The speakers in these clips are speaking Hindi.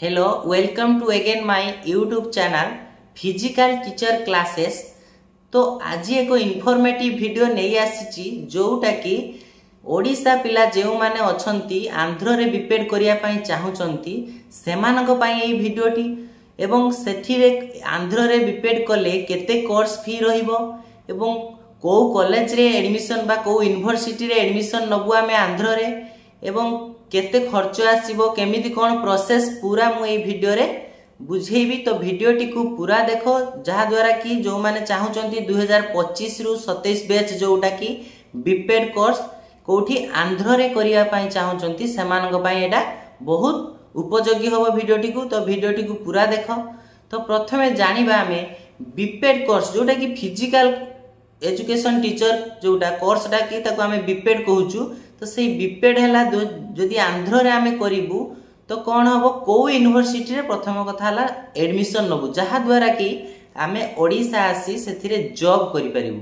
Hello, welcome to again my YouTube channel Physical Teacher Classes। तो आज एक इनफॉर्मेटिव वीडियो नहीं आसी जोटा कि ओडिशा पिला जो माने अछंती आंध्र रे बीपेड करिया पई चाहुचंती सेमानक पई एई वीडियोटी एवं सेथिरे आंध्र रे बीपेड कले केते कोर्स फी रहिबो एवं को कॉलेज रे एडमिशन बा को यूनिवर्सिटी रे एडमिशन नबु आमे आंध्र रे एवं केते खर्च आसीबो केमिति कोन प्रोसेस पूरा मु एई वीडियो रे बुझेबी। तो वीडियोटी को पूरा देखो जहा द्वारा कि जो माने चाहुचंती 2025 रु 27 बैच जोटा कि बीपेड कोर्स कोठी आंध्र रे करिया पई चाहुचंती सेमानक पई एटा बहुत उपयोगी होबो वीडियोटी को। तो वीडियोटी को पूरा देखो। तो प्रथमे जानिबा हमें बीपेड कोर्स जोटा कि फिजिकल एजुकेशन टीचर जोटा कोर्सटा कि ताको हमें बीपेड कहूचु। तो से बीपेड हैला जदि आंध्र रे हमें करिवु तो कौन हम को यूनिवर्सिटी रे प्रथम कथा हला एडमिशन नबु जहा द्वारा कि आमे ओडिशा आसी सेथिरे जॉब करि परिबु।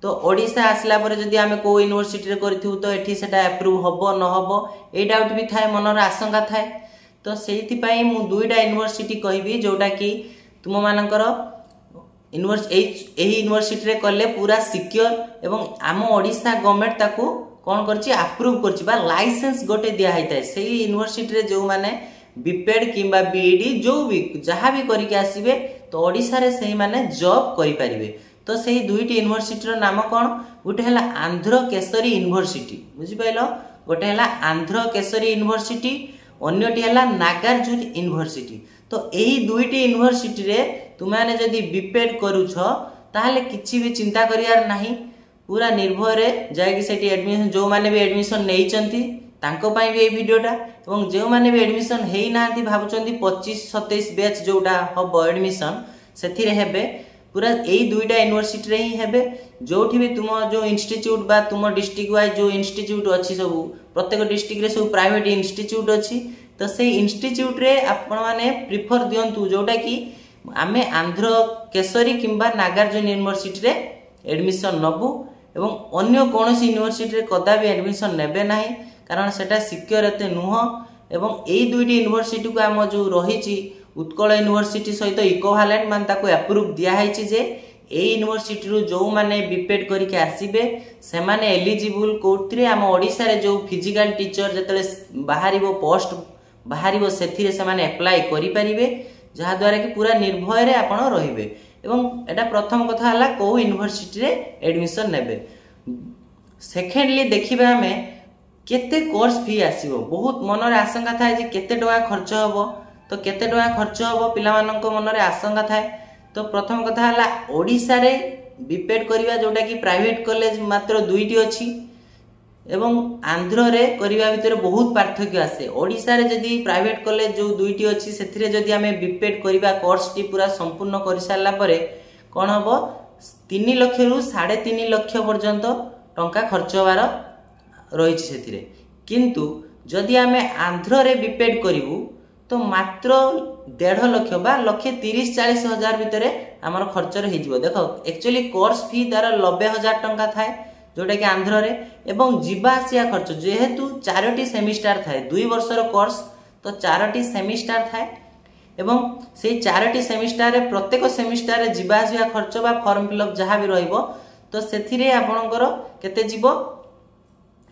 तो ओडिशा आसला परे जदि आमे को यूनिवर्सिटी रे करथिउ तो एठी सेटा अप्रूव हबो न हबो ए डाउट भी थाए मनर आशंका थाए। तो सेहिति पई मु दुईटा यूनिवर्सिटी कहबी जोटा कि तुम मानकर यूनिवर्सिटी रे करले पूरा सिक्योर एवं आम ओडिशा गवर्नमेंट ताकू कौन करछि अप्रूव करछि बा लाइसेंस गोटे दिया हैताय से यूनिवर्सिटी रे जो माने बीपेड किंबा बीईडी जो भी जहां भी करिके आसीबे तो ओडिशा रे सेही माने जॉब करि परिबे। तो सेही दुईटी यूनिवर्सिटी रो नाम कोन गोटे हला आंध्र केसरी यूनिवर्सिटी बुझि पाइलो गोटे हला आंध्र केसरी यूनिवर्सिटी अन्यटी हला नागार्जुन यूनिवर्सिटी। तो एही दुईटी यूनिवर्सिटी रे तुमाने जदी बीपेड करूछ ताहाले किछि भी चिंता करियार नाही पूरा निर्भय जाएगी सेठी एडमिशन जो माने भी एडमिशन नहीं चंती तांको पाई भी ए वीडियोटा एवं जो माने भी एडमिशन हेई नांती भाबुचंती 25-27 बैच जोटा हबो एडमिशन सेथिरे हेबे पूरा एई दुईटा यूनिवर्सिटी रे ही हेबे जोठी भी तुम जो इंस्टीट्यूट बा तुम डिस्ट्रिक्ट वाइज जो इंस्टीट्यूट अछि सब प्रत्येक डिस्ट्रिक्ट रे सब प्राइवेट इंस्टीट्यूट अछि। तो से इंस्टीट्यूट रे आपण माने प्रिफर दियंतु जोटा कि आमे आंध्र केसरी किंबा नागार्जुन यूनिवर्सिटी रे एडमिशन नबु एवं अन्य कौन यूनिवर्सिटी रे कदा भी एडमिशन नेबे नाही कारण सेटा सिक्योर एते नुह। एवं एई दुईटी यूनिवर्सिटी को आम जो रही उत्कल यूनिवर्सिटी सहित इक्विवेलेंट मान ताको अप्रूव दिया हैछि जे एई यूनिवर्सिटी रो जो माने बीपेड करिके आसीबे से माने एलिजिबल कोर्टरे आम ओडिसा रे जो फिजिकल टीचर जतले बाहरिबो पोस्ट बाहरिबो सेथिरे से माने अप्लाई करि परिबे जहा द्वारा कि पूरा निर्भय रे आपण रहिबे। एवं एटा प्रथम कथा हला को यूनिवर्सिटी रे एडमिशन नेबे। सेकेंडली देखिबा हमें केते कोर्स फी आसीबो बहुत मनरे आशंका थाए जे केते टका खर्च हबो तो केते टका खर्च हबो पिला मानक मनरे आशंका थाए। तो प्रथम कथा हला ओडिसा रे बीपेड करिवा जोटा कि प्राइवेट कॉलेज मात्र दुईटी अछि एवं आंध्र रे करिवा भितर बहुत पार्थक्य आसे। ओडिसा रे जदी प्राइवेट कॉलेज जो दुईटी अछि सेथिरे जदी हमें बीपेड करिवा कोर्स टी पूरा संपूर्ण करि सारला परे कोन हबो 3 लाख रु 3.5 लाख पर्यंत टंका खर्च होबार रही सेथिरे। किंतु जदि हमें आंध्र रे बीपेड करिवु तो मात्र 1.5 लाख बा 1,30-40 हजार भितरे हमर खर्च रे हिजबो। देखो एक्चुअली कोर्स फी तार 90,000 टंका थाए जोटा कि आंध्र रे एवं जीवा आसिया खर्च जेहेतु 4टी सेमिस्टर थाए 2 वर्षर कोर्स तो 4टी सेमिस्टर थाए एवं से 4टी सेमिस्टर रे प्रत्येक सेमिस्टर रे जीवा आसिया खर्च बा फॉर्म फिलअप जहां भी रहइबो तो सेथिरे आपणकर केते जीवो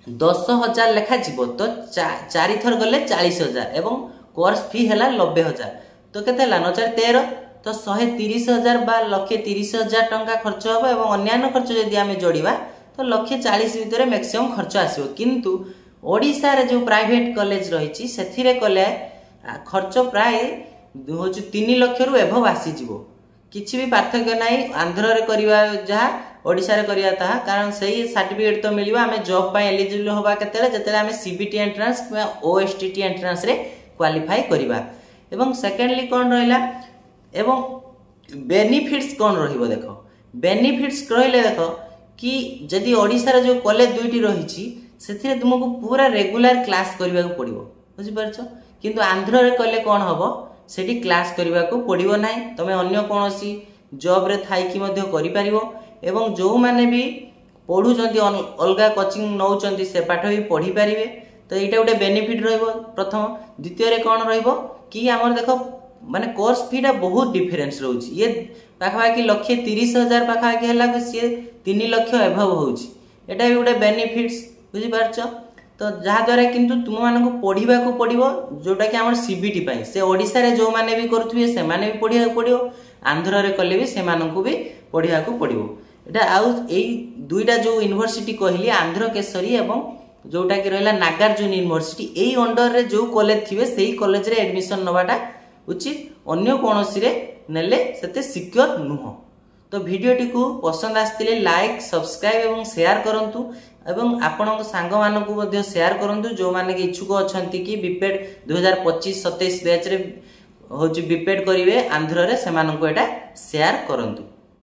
10,000 लेखा जीवो। तो 4 थर गले 40,000 एवं कोर्स फी हैला 90,000 तो केते हला 9-13 तो 130,000 बा 1,30,000 टंका खर्च होबो एवं अन्यान्य खर्च जदि हमें जोड़िबा तो 140 भितर मैक्सिमम खर्च आसीबो। किंतु ओडिशा रे जो प्राइवेट कॉलेज रहिछि सेथिरे कले खर्च प्राय 3 लाख रु एभव आसी जिवो किछि भी पार्थक्य नाही आंध्र रे करिवा जहा ओडिशा रे करिया ता कारण सही सर्टिफिकेट तो मिलिबा हमें जॉब पय एलिजिबल होबा केतेले जेतेले हमें सीबीटी एंट्रेंस किबा ओएसटीटी एंट्रेंस रे क्वालिफाई करिबा। एवं सेकेंडली कोन रहला एवं बेनिफिट्स कोन रहिबो देखो बेनिफिट्स कहले देखो कि जदि ओडिशा रे जो कॉलेज दुईटी रहिछि सेथिरे तुमको पूरा रेगुलर क्लास करबा को पड़िबो बुझि परछो। किंतु आंध्र रे कले कोन हबो सेठी क्लास करबा को पड़िबो नाही तमे अन्य कोनोसी जॉब रे थाई कि मध्य करि परिबो एवं जो माने भी पढु जंती अलगा कोचिंग नौ चंती से पाठ भी पढ़ी परिबे। तो एटा गोटे बेनिफिट रहइबो प्रथम। द्वितीय रे कोन रहइबो कि आमर देख माने कोर्स फीटा बहुत डिफरेन्स रोच ये पाखापाखि 1,30,000 पाखापाखि है सी 3 लाख एभव होची एटा भी गोटे बेनिफिट्स बुझी पारछ। तो जहाद्वारा किंतु तुम मानक पढ़ा को पड़ो जोटा कि आम सीबीटी पाई से ओडिशा रे जो माने भी करुवे से माने भी पढ़ा पड़ो आंध्र रे कले भी से मानक भी पढ़ा को पड़ो। एटा आउ एई दुईटा जो यूनिवर्सिटी कहली आंध्र केसरी एवं जोटा कि रहा नागार्जुन यूनिवर्सिटी एई अंडर रे जो कॉलेज थिबे सेही कॉलेज रे एडमिशन नवाटा उचित अन्य कोनोसी रे नेले सेते सिक्योर नुह। तो वीडियोटी को पसंद आसतिले लाइक सब्सक्राइब एवं शेयर करंतु एवं आपन सांग मानकु मध्ये शेयर करंतु जो माने कि इच्छुक अछंती कि बीपेड 2025-27 बैच रे होची बीपेड करिवे आंध्र रे से मानकु एटा शेयर करंतु।